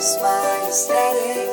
Smile aesthetics,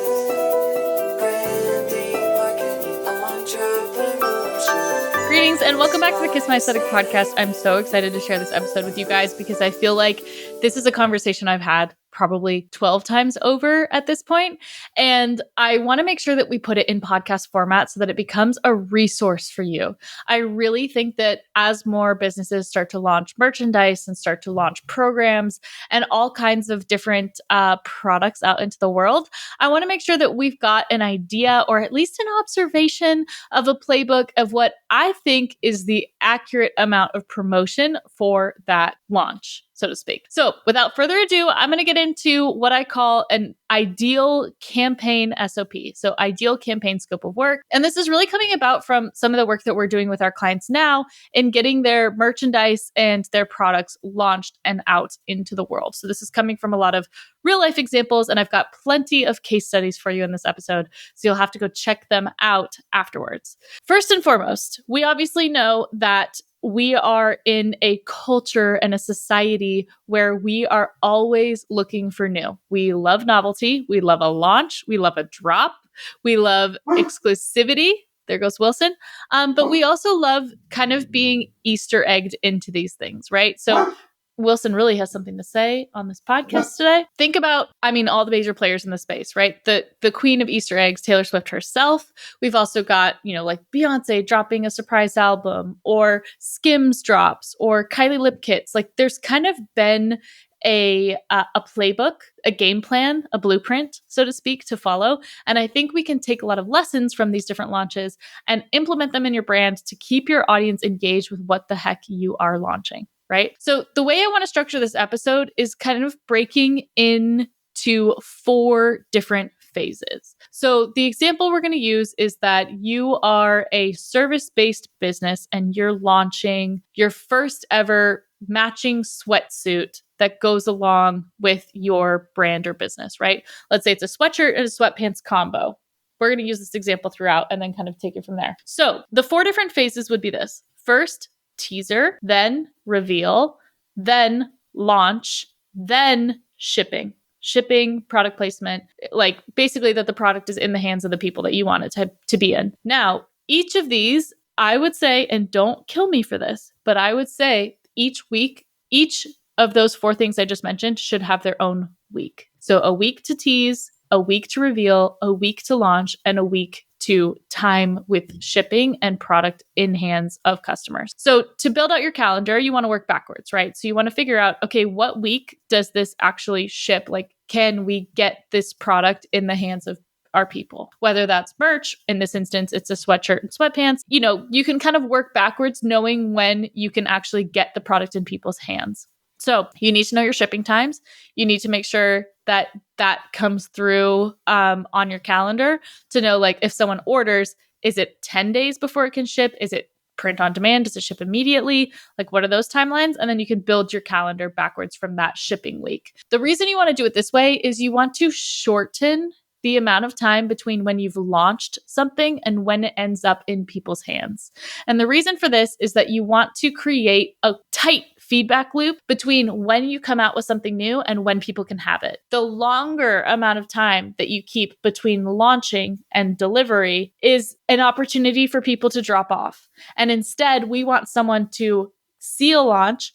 branding, marketing, entrepreneurship. Greetings and welcome back to the Kiss My Aesthetic podcast. I'm so excited to share this episode with you guys because I feel like this is a conversation I've had probably 12 times over at this point. And I want to make sure that we put it in podcast format so that it becomes a resource for you. I really think that as more businesses start to launch merchandise and start to launch programs and all kinds of different products out into the world, I want to make sure that we've got an idea or at least an observation of a playbook of what I think is the accurate amount of promotion for that launch, so to speak. So without further ado, I'm going to get into what I call an ideal campaign SOP. So ideal campaign scope of work. And this is really coming about from some of the work that we're doing with our clients now in getting their merchandise and their products launched and out into the world. So this is coming from a lot of real life examples, and I've got plenty of case studies for you in this episode. So you'll have to go check them out afterwards. First and foremost, we obviously know that we are in a culture and a society where we are always looking for new. We love novelty. We love a launch. We love a drop. We love exclusivity. There goes Wilson. But we also love kind of being Easter egged into these things, right? So Wilson really has something to say on this podcast today. Think about, all the major players in the space, right? The queen of Easter eggs, Taylor Swift herself. We've also got, like Beyonce dropping a surprise album, or Skims drops, or Kylie lip kits. Like there's kind of been a playbook, a game plan, a blueprint, so to speak, to follow. And I think we can take a lot of lessons from these different launches and implement them in your brand to keep your audience engaged with what the heck you are launching. Right? So the way I want to structure this episode is kind of breaking into 4 different phases. So the example we're going to use is that you are a service-based business and you're launching your first ever matching sweatsuit that goes along with your brand or business, right? Let's say it's a sweatshirt and a sweatpants combo. We're going to use this example throughout and then kind of take it from there. So the 4 different phases would be this. First, teaser, then reveal, then launch, then shipping. Shipping, product placement, like basically that the product is in the hands of the people that you want it to be in. Now, each of these, I would say, and don't kill me for this, but I would say each week, each of those 4 things I just mentioned should have their own week. So a week to tease, a week to reveal, a week to launch, and a week to time with shipping and product in hands of customers. So to build out your calendar, you want to work backwards, right? So you want to figure out, okay, what week does this actually ship? Like, can we get this product in the hands of our people? Whether that's merch, in this instance, it's a sweatshirt and sweatpants. You can kind of work backwards knowing when you can actually get the product in people's hands. So you need to know your shipping times. You need to make sure that that comes through on your calendar to know, like, if someone orders, is it 10 days before it can ship? Is it print on demand? Does it ship immediately? Like, what are those timelines? And then you can build your calendar backwards from that shipping week. The reason you want to do it this way is you want to shorten the amount of time between when you've launched something and when it ends up in people's hands. And the reason for this is that you want to create a tight feedback loop between when you come out with something new and when people can have it. The longer amount of time that you keep between launching and delivery is an opportunity for people to drop off. And instead, we want someone to see a launch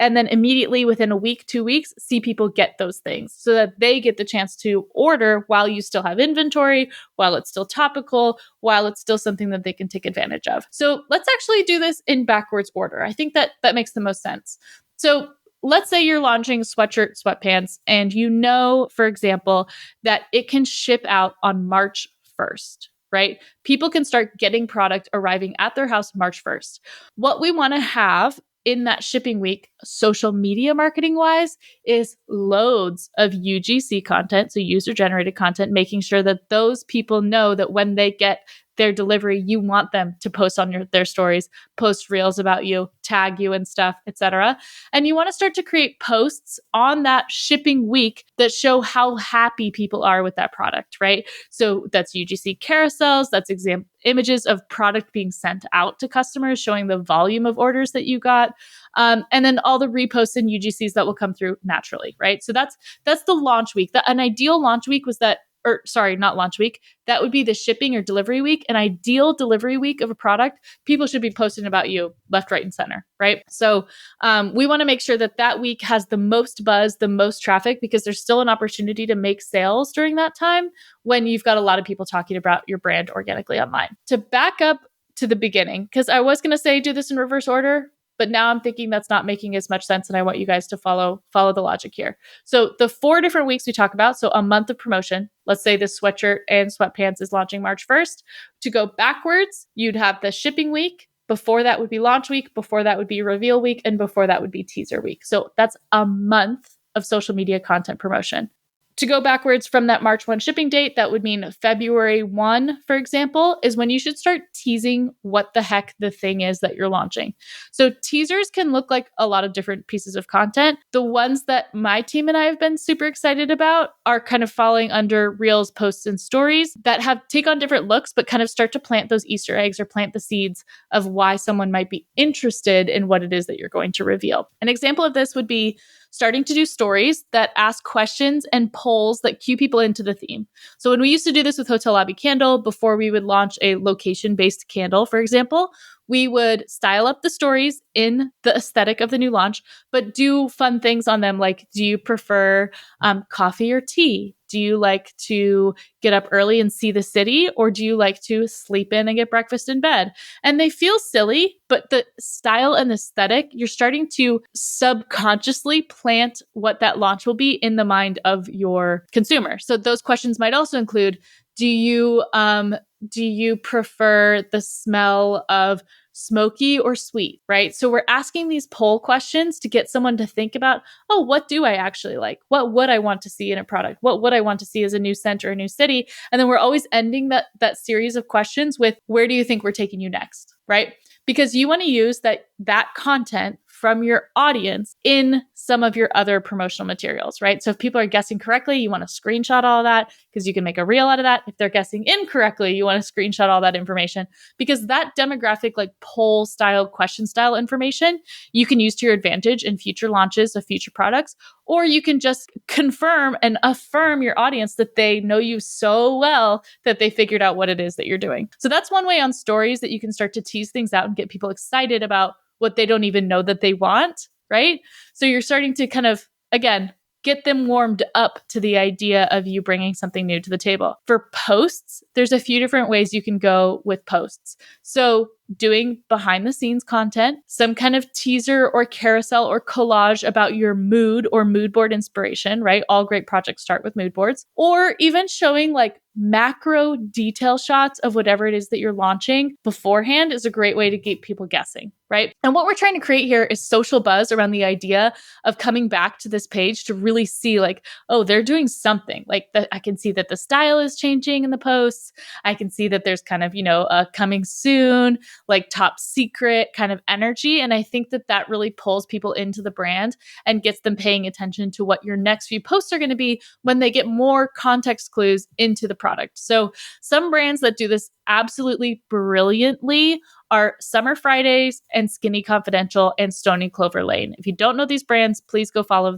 and then immediately within a week, 2 weeks, see people get those things so that they get the chance to order while you still have inventory, while it's still topical, while it's still something that they can take advantage of. So let's actually do this in backwards order. I think that makes the most sense. So let's say you're launching sweatshirt, sweatpants, and you know, for example, that it can ship out on March 1st. Right? People can start getting product arriving at their house March 1st. What we want to have in that shipping week, social media marketing wise, is loads of UGC content, so user generated content, making sure that those people know that when they get their delivery, you want them to post on their stories, post reels about you, tag you and stuff, etc. And you want to start to create posts on that shipping week that show how happy people are with that product, right? So that's UGC carousels, that's images of product being sent out to customers, showing the volume of orders that you got, and then all the reposts and UGCs that will come through naturally, right? So that's the launch week. An ideal launch week was that, or sorry, not launch week. That would be the shipping or delivery week. An ideal delivery week of a product, people should be posting about you left, right, and center, right? So we want to make sure that that week has the most buzz, the most traffic, because there's still an opportunity to make sales during that time when you've got a lot of people talking about your brand organically online. To back up to the beginning, because I was going to say do this in reverse order, but now I'm thinking that's not making as much sense, and I want you guys to follow the logic here. So the 4 different weeks we talk about, so a month of promotion, let's say the sweatshirt and sweatpants is launching March 1st. To go backwards, you'd have the shipping week. Before that would be launch week. Before that would be reveal week. And before that would be teaser week. So that's a month of social media content promotion. To go backwards from that March 1 shipping date, that would mean February 1, for example, is when you should start teasing what the heck the thing is that you're launching. So teasers can look like a lot of different pieces of content. The ones that my team and I have been super excited about are kind of falling under reels, posts, and stories that take on different looks, but kind of start to plant those Easter eggs or plant the seeds of why someone might be interested in what it is that you're going to reveal. An example of this would be starting to do stories that ask questions and polls that cue people into the theme. So when we used to do this with Hotel Lobby Candle, before we would launch a location-based candle, for example, we would style up the stories in the aesthetic of the new launch, but do fun things on them like, do you prefer coffee or tea? Do you like to get up early and see the city? Or do you like to sleep in and get breakfast in bed? And they feel silly, but the style and aesthetic, you're starting to subconsciously plant what that launch will be in the mind of your consumer. So those questions might also include, do you prefer the smell of smoky or sweet, right? So we're asking these poll questions to get someone to think about, oh, what do I actually like? What would I want to see in a product? What would I want to see as a new scent or a new city? And then we're always ending that series of questions with, where do you think we're taking you next, right? Because you want to use that content from your audience in some of your other promotional materials, right? So if people are guessing correctly, you want to screenshot all that because you can make a reel out of that. If they're guessing incorrectly, you want to screenshot all that information because that demographic, like poll style, question style information, you can use to your advantage in future launches of future products, or you can just confirm and affirm your audience that they know you so well that they figured out what it is that you're doing. So that's one way on stories that you can start to tease things out and get people excited about what they don't even know that they want, right? So you're starting to kind of, again, get them warmed up to the idea of you bringing something new to the table. For posts, there's a few different ways you can go with posts. So doing behind the scenes content, some kind of teaser or carousel or collage about your mood or mood board inspiration, right? All great projects start with mood boards, or even showing like macro detail shots of whatever it is that you're launching beforehand is a great way to keep people guessing, right? And what we're trying to create here is social buzz around the idea of coming back to this page to really see like, oh, they're doing something. Like I can see that the style is changing in the posts. I can see that there's kind of, a coming soon, like top secret kind of energy. And I think that really pulls people into the brand and gets them paying attention to what your next few posts are going to be when they get more context clues into the product. So some brands that do this absolutely brilliantly are Summer Fridays and Skinny Confidential and Stony Clover Lane. If you don't know these brands, please go follow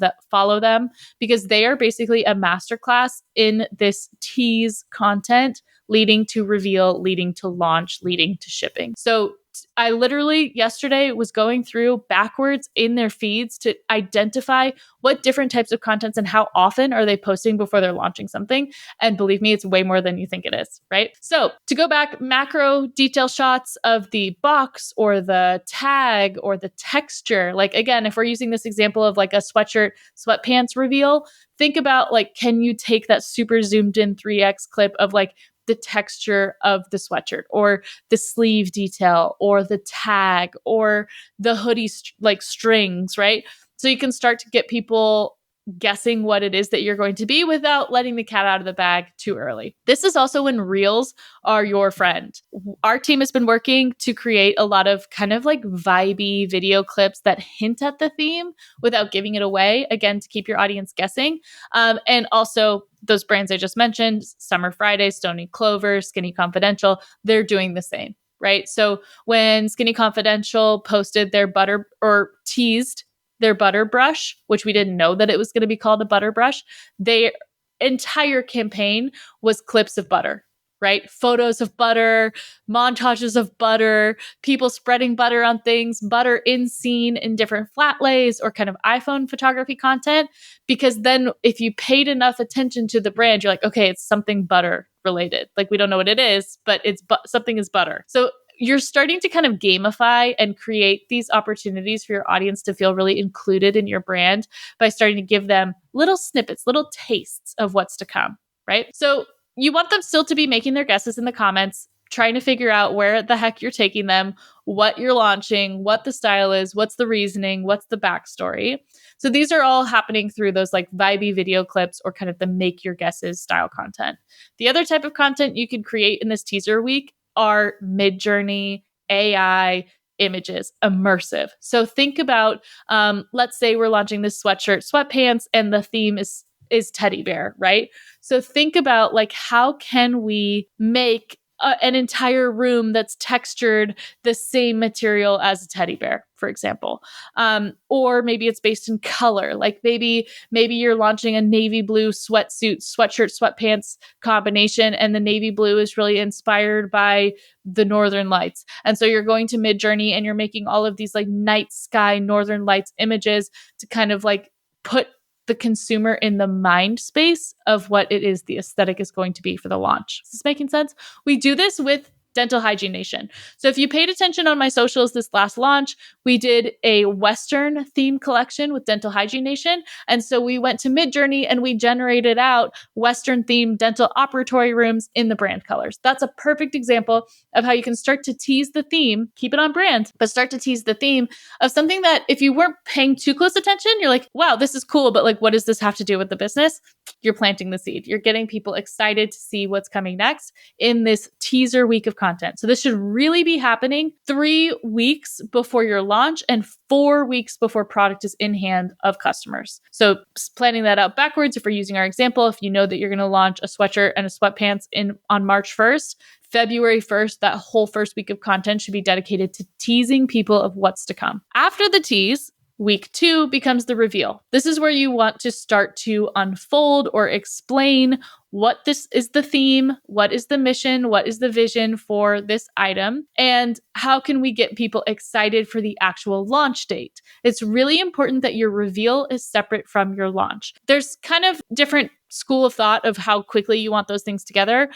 them because they are basically a masterclass in this tease content leading to reveal, leading to launch, leading to shipping. So I literally yesterday was going through backwards in their feeds to identify what different types of contents and how often are they posting before they're launching something. And believe me, it's way more than you think it is, right? So to go back, macro detail shots of the box or the tag or the texture. Like again, if we're using this example of like a sweatshirt, sweatpants reveal, think about like, can you take that super zoomed in 3x clip of like the texture of the sweatshirt or the sleeve detail or the tag or the hoodie like strings, right? So you can start to get people guessing what it is that you're going to be without letting the cat out of the bag too early. This is also when reels are your friend. Our team has been working to create a lot of kind of like vibey video clips that hint at the theme without giving it away, again, to keep your audience guessing. And also those brands I just mentioned, Summer Friday, Stony Clover, Skinny Confidential, they're doing the same, right? So when Skinny Confidential posted their butter or teased their butter brush, which we didn't know that it was going to be called a butter brush, their entire campaign was clips of butter, right? Photos of butter, montages of butter, people spreading butter on things, butter in scene in different flat lays or kind of iPhone photography content. Because then if you paid enough attention to the brand, you're like, okay, it's something butter related. Like we don't know what it is, but it's something is butter. So you're starting to kind of gamify and create these opportunities for your audience to feel really included in your brand by starting to give them little snippets, little tastes of what's to come, right? So you want them still to be making their guesses in the comments, trying to figure out where the heck you're taking them, what you're launching, what the style is, what's the reasoning, what's the backstory. So these are all happening through those like vibey video clips or kind of the make your guesses style content. The other type of content you can create in this teaser week are mid-journey, AI, images, immersive. So think about, let's say we're launching this sweatshirt, sweatpants, and the theme is teddy bear, right? So think about like, how can we make an entire room that's textured the same material as a teddy bear, for example. Or maybe it's based in color. Like maybe you're launching a navy blue sweatshirt, sweatpants combination, and the navy blue is really inspired by the Northern Lights. And so you're going to Midjourney and you're making all of these like night sky Northern Lights images to kind of like put the consumer in the mind space of what it is the aesthetic is going to be for the launch. Is this making sense? We do this with Dental Hygiene Nation. So if you paid attention on my socials this last launch, we did a Western theme collection with Dental Hygiene Nation. And so we went to Midjourney and we generated out Western themed dental operatory rooms in the brand colors. That's a perfect example of how you can start to tease the theme, keep it on brand, but start to tease the theme of something that if you weren't paying too close attention, you're like, wow, this is cool, but like, what does this have to do with the business? You're planting the seed. You're getting people excited to see what's coming next in this teaser week of content. So this should really be happening 3 weeks before your launch and 4 weeks before product is in hand of customers. So planning that out backwards, if we're using our example, if you know that you're going to launch a sweatshirt and a sweatpants on March 1st, February 1st, that whole first week of content should be dedicated to teasing people of what's to come. After the tease, week 2 becomes the reveal. This is where you want to start to unfold or explain what this is the theme, what is the mission, what is the vision for this item, and how can we get people excited for the actual launch date. It's really important that your reveal is separate from your launch. There's kind of different school of thought of how quickly you want those things together.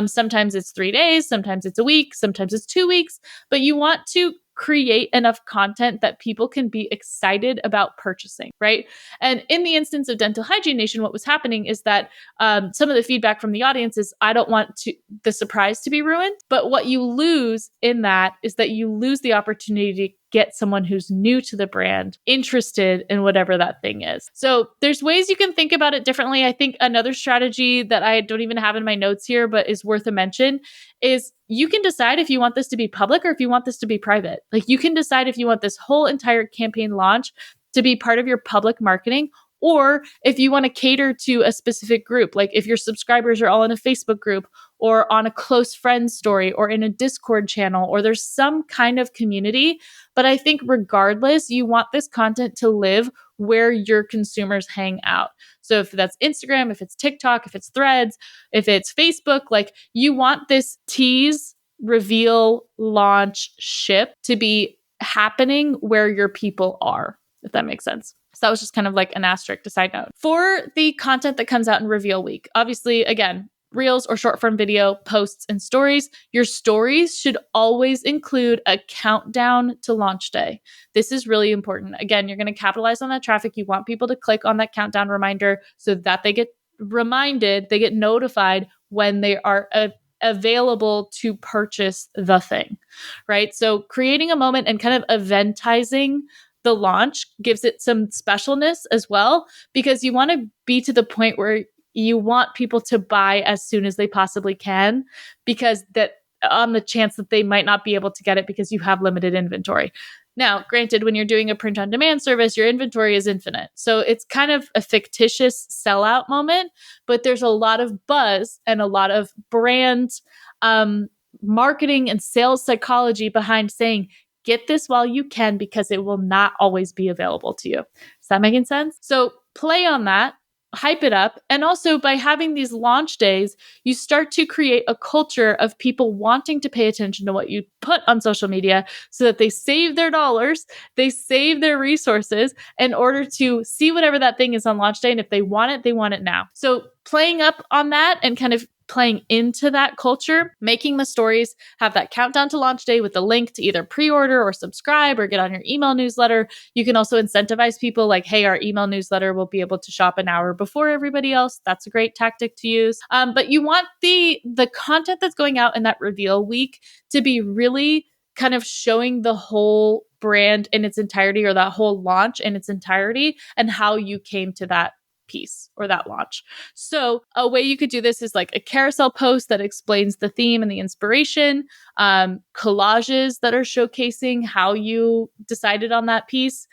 Sometimes it's 3 days, sometimes it's a week, sometimes it's 2 weeks, but you want to create enough content that people can be excited about purchasing, right? And in the instance of Dental Hygiene Nation, what was happening is that some of the feedback from the audience is, I don't want the surprise to be ruined. But what you lose in that is that you lose the opportunity to get someone who's new to the brand interested in whatever that thing is. So there's ways you can think about it differently. I think another strategy that I don't even have in my notes here, but is worth a mention, is you can decide if you want this to be public or if you want this to be private. Like you can decide if you want this whole entire campaign launch to be part of your public marketing, or if you want to cater to a specific group, like if your subscribers are all in a Facebook group or on a close friend story or in a Discord channel, or there's some kind of community. But I think regardless, you want this content to live where your consumers hang out. So if that's Instagram, if it's TikTok, if it's Threads, if it's Facebook, like you want this tease, reveal, launch, ship to be happening where your people are, if that makes sense. So that was just kind of like an asterisk to side note. For the content that comes out in reveal week, obviously, again, reels or short form video, posts, and stories, your stories should always include a countdown to launch day. This is really important. Again, you're going to capitalize on that traffic. You want people to click on that countdown reminder so that they get reminded, they get notified when they are available to purchase the thing, right? So creating a moment and kind of eventizing the launch gives it some specialness as well, because you want to be to the point where you want people to buy as soon as they possibly can, because that on the chance that they might not be able to get it because you have limited inventory. Now, granted, when you're doing a print on demand service, your inventory is infinite. So it's kind of a fictitious sellout moment, but there's a lot of buzz and a lot of brand marketing and sales psychology behind saying, get this while you can because it will not always be available to you. Is that making sense? So play on that, hype it up. And also by having these launch days, you start to create a culture of people wanting to pay attention to what you put on social media so that they save their dollars, they save their resources in order to see whatever that thing is on launch day. And if they want it now. So playing up on that and kind of playing into that culture, making the stories have that countdown to launch day with a link to either pre-order or subscribe or get on your email newsletter. You can also incentivize people like, hey, our email newsletter will be able to shop an hour before everybody else. That's a great tactic to use. But you want the content that's going out in that reveal week to be really kind of showing the whole brand in its entirety, or that whole launch in its entirety, and how you came to that piece or that launch. So a way you could do this is like a carousel post that explains the theme and the inspiration, collages that are showcasing how you decided on that piece,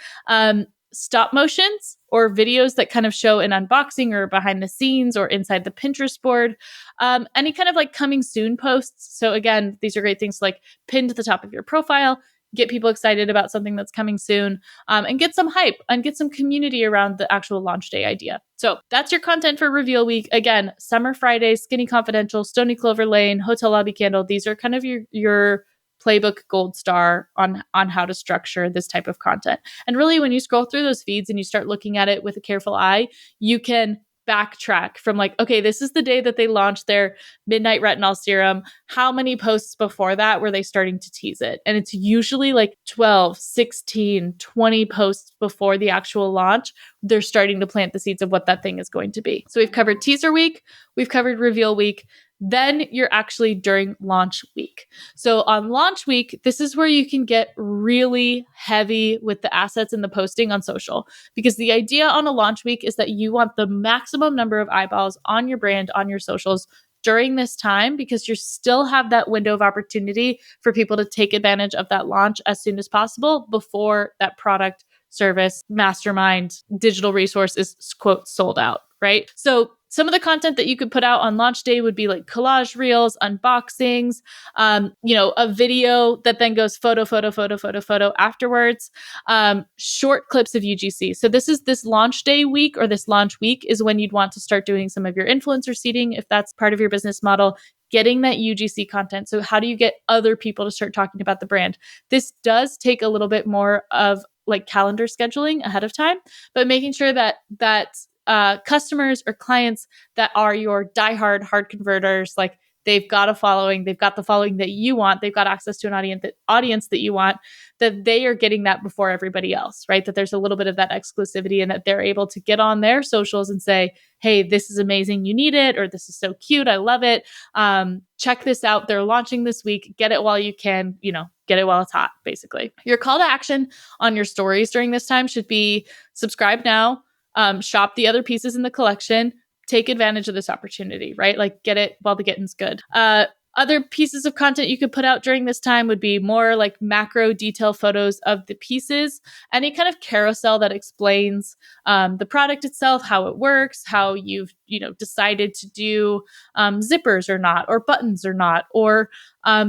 stop motions or videos that kind of show an unboxing or behind the scenes or inside the Pinterest board, any kind of like coming soon posts. So again, these are great things to like pin to the top of your profile, get people excited about something that's coming soon, and get some hype and get some community around the actual launch day idea. So that's your content for reveal week. Again, Summer Friday, Skinny Confidential, Stony Clover Lane, Hotel Lobby Candle. These are kind of your playbook gold star on how to structure this type of content. And really, when you scroll through those feeds and you start looking at it with a careful eye, you can backtrack from like, okay, this is the day that they launched their midnight retinol serum. How many posts before that were they starting to tease it? And it's usually like 12, 16, 20 posts before the actual launch. They're starting to plant the seeds of what that thing is going to be. So we've covered teaser week, we've covered reveal week. Then you're actually during launch week. So on launch week, this is where you can get really heavy with the assets and the posting on social, because the idea on a launch week is that you want the maximum number of eyeballs on your brand, on your socials during this time, because you still have that window of opportunity for people to take advantage of that launch as soon as possible before that product, service, mastermind, digital resource is quote sold out, right? So some of the content that you could put out on launch day would be like collage reels, unboxings, a video that then goes photo afterwards, short clips of UGC. So this launch day week, or this launch week, is when you'd want to start doing some of your influencer seeding if that's part of your business model, getting that UGC content. So how do you get other people to start talking about the brand? This does take a little bit more of like calendar scheduling ahead of time, but making sure that customers or clients that are your diehard hard converters, like they've got a following, they've got the following that you want, they've got access to an audience that you want, that they are getting that before everybody else, right? That there's a little bit of that exclusivity and that they're able to get on their socials and say, hey, this is amazing, you need it, or this is so cute, I love it. Check this out. They're launching this week. Get it while you can, get it while it's hot, basically. Your call to action on your stories during this time should be subscribe now, shop the other pieces in the collection, take advantage of this opportunity, right? Like get it while the getting's good. Other pieces of content you could put out during this time would be more like macro detail photos of the pieces, any kind of carousel that explains the product itself, how it works, how you've decided to do zippers or not, or buttons or not, or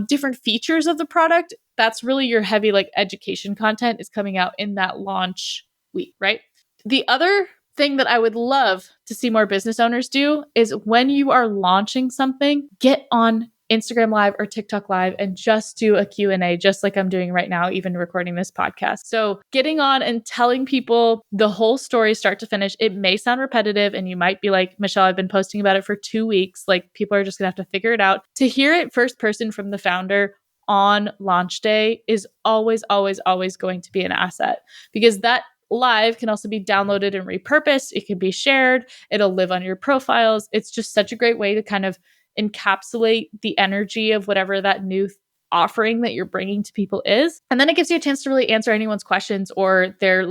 different features of the product. That's really your heavy like education content is coming out in that launch week, right? The other thing that I would love to see more business owners do is when you are launching something, get on Instagram Live or TikTok Live and just do a Q&A, just like I'm doing right now, even recording this podcast. So getting on and telling people the whole story start to finish. It may sound repetitive and you might be like, Michelle, I've been posting about it for 2 weeks. Like people are just gonna have to figure it out. To hear it first person from the founder on launch day is always, always, always going to be an asset, because that live can also be downloaded and repurposed. It can be shared. It'll live on your profiles. It's just such a great way to kind of encapsulate the energy of whatever that new offering that you're bringing to people is. And then it gives you a chance to really answer anyone's questions or their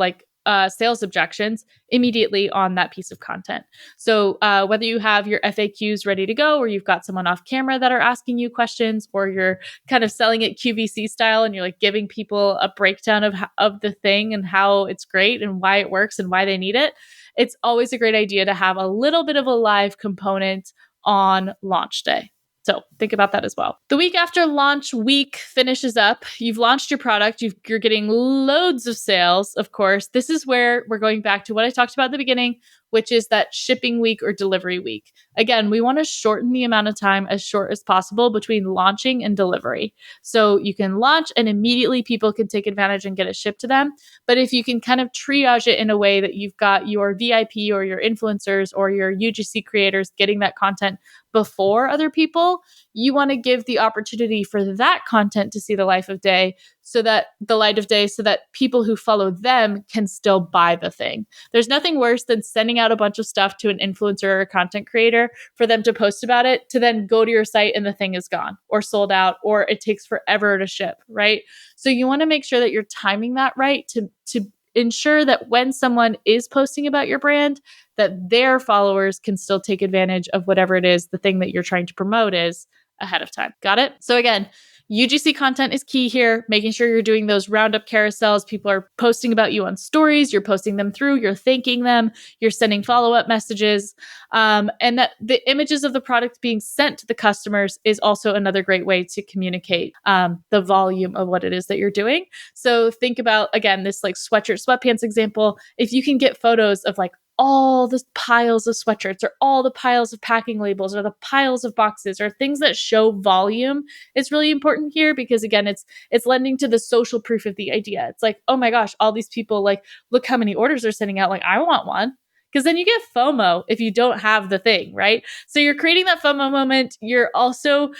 sales objections immediately on that piece of content. So whether you have your FAQs ready to go, or you've got someone off camera that are asking you questions, or you're kind of selling it QVC style and you're like giving people a breakdown of the thing and how it's great and why it works and why they need it, it's always a great idea to have a little bit of a live component on launch day. So think about that as well. The week after launch week finishes up, you've launched your product, you're getting loads of sales, of course. This is where we're going back to what I talked about at the beginning, which is that shipping week or delivery week. Again, we want to shorten the amount of time as short as possible between launching and delivery. So you can launch and immediately people can take advantage and get it shipped to them. But if you can kind of triage it in a way that you've got your VIP or your influencers or your UGC creators getting that content before other people, you want to give the opportunity for that content to see the light of day so that people who follow them can still buy the thing. There's nothing worse than sending out a bunch of stuff to an influencer or a content creator for them to post about it, to then go to your site and the thing is gone or sold out, or it takes forever to ship, right? So you want to make sure that you're timing that right to ensure that when someone is posting about your brand, that their followers can still take advantage of whatever it is, the thing that you're trying to promote is ahead of time. Got it? So again, UGC content is key here, making sure you're doing those roundup carousels. People are posting about you on stories, you're posting them through, you're thanking them, you're sending follow-up messages, and that the images of the product being sent to the customers is also another great way to communicate the volume of what it is that you're doing. So think about, again, this like sweatshirt, sweatpants example. If you can get photos of like all the piles of sweatshirts or all the piles of packing labels or the piles of boxes or things that show volume, it's really important here because again, it's lending to the social proof of the idea. It's like, oh my gosh, all these people, like, look how many orders they're sending out. Like, I want one. Because then you get FOMO if you don't have the thing, right? So you're creating that FOMO moment. You're also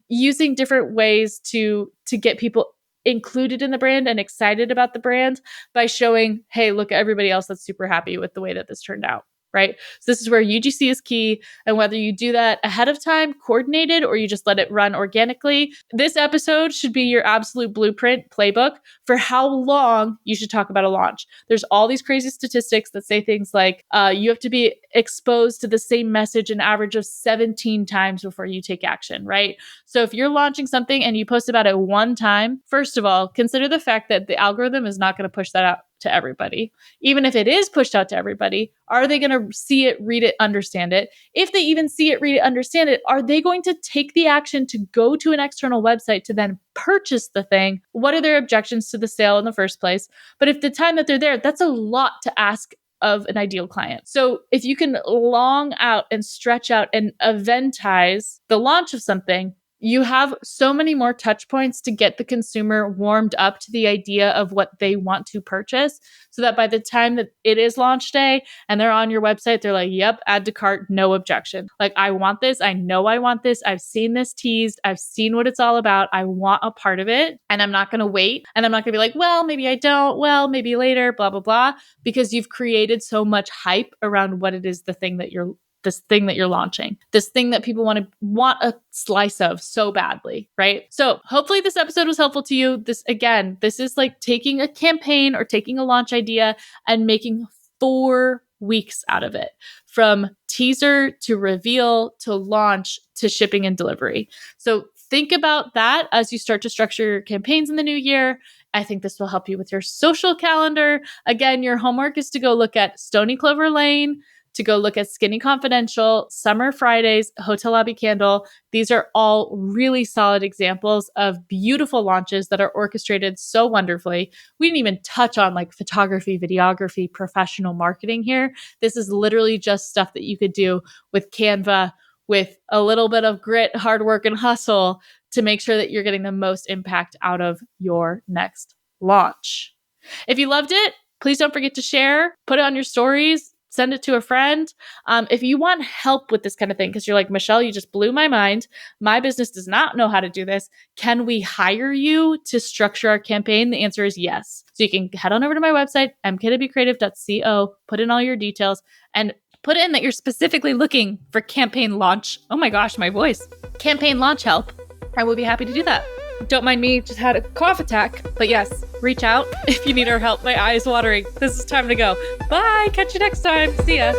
using different ways to get people included in the brand and excited about the brand by showing, hey, look at everybody else that's super happy with the way that this turned out, right? So this is where UGC is key. And whether you do that ahead of time, coordinated, or you just let it run organically, this episode should be your absolute blueprint playbook for how long you should talk about a launch. There's all these crazy statistics that say things like you have to be exposed to the same message an average of 17 times before you take action, right? So if you're launching something and you post about it one time, first of all, consider the fact that the algorithm is not going to push that out to everybody. Even if it is pushed out to everybody, are they going to see it, read it, understand it? If they even see it, read it, understand it, are they going to take the action to go to an external website to then purchase the thing? What are their objections to the sale in the first place? But if the time that they're there, that's a lot to ask of an ideal client. So if you can long out and stretch out and eventize the launch of something, you have so many more touch points to get the consumer warmed up to the idea of what they want to purchase so that by the time that it is launch day and they're on your website, they're like, yep, add to cart, no objection. Like, I want this. I know I want this. I've seen this teased. I've seen what it's all about. I want a part of it and I'm not going to wait. And I'm not going to be like, well, maybe I don't. Well, maybe later, blah, blah, blah, because you've created so much hype around what it is this thing that you're launching, this thing that people want a slice of so badly, right? So hopefully this episode was helpful to you. This is like taking a campaign or taking a launch idea and making 4 weeks out of it, from teaser to reveal to launch to shipping and delivery. So think about that as you start to structure your campaigns in the new year. I think this will help you with your social calendar. Again, your homework is to go look at Stony Clover Lane, to go look at Skinny Confidential, Summer Fridays, Hotel Lobby Candle. These are all really solid examples of beautiful launches that are orchestrated so wonderfully. We didn't even touch on like photography, videography, professional marketing here. This is literally just stuff that you could do with Canva, with a little bit of grit, hard work, and hustle to make sure that you're getting the most impact out of your next launch. If you loved it, please don't forget to share, put it on your stories, send it to a friend. If you want help with this kind of thing, because you're like, Michelle, you just blew my mind. My business does not know how to do this. Can we hire you to structure our campaign? The answer is yes. So you can head on over to my website, mkwcreative.co, put in all your details, and put in that you're specifically looking for campaign launch. Oh my gosh, my voice. Campaign launch help. I will be happy to do that. Don't mind me, just had a cough attack. But yes, reach out if you need our help. My eye is watering. This is time to go. Bye. Catch you next time. See ya.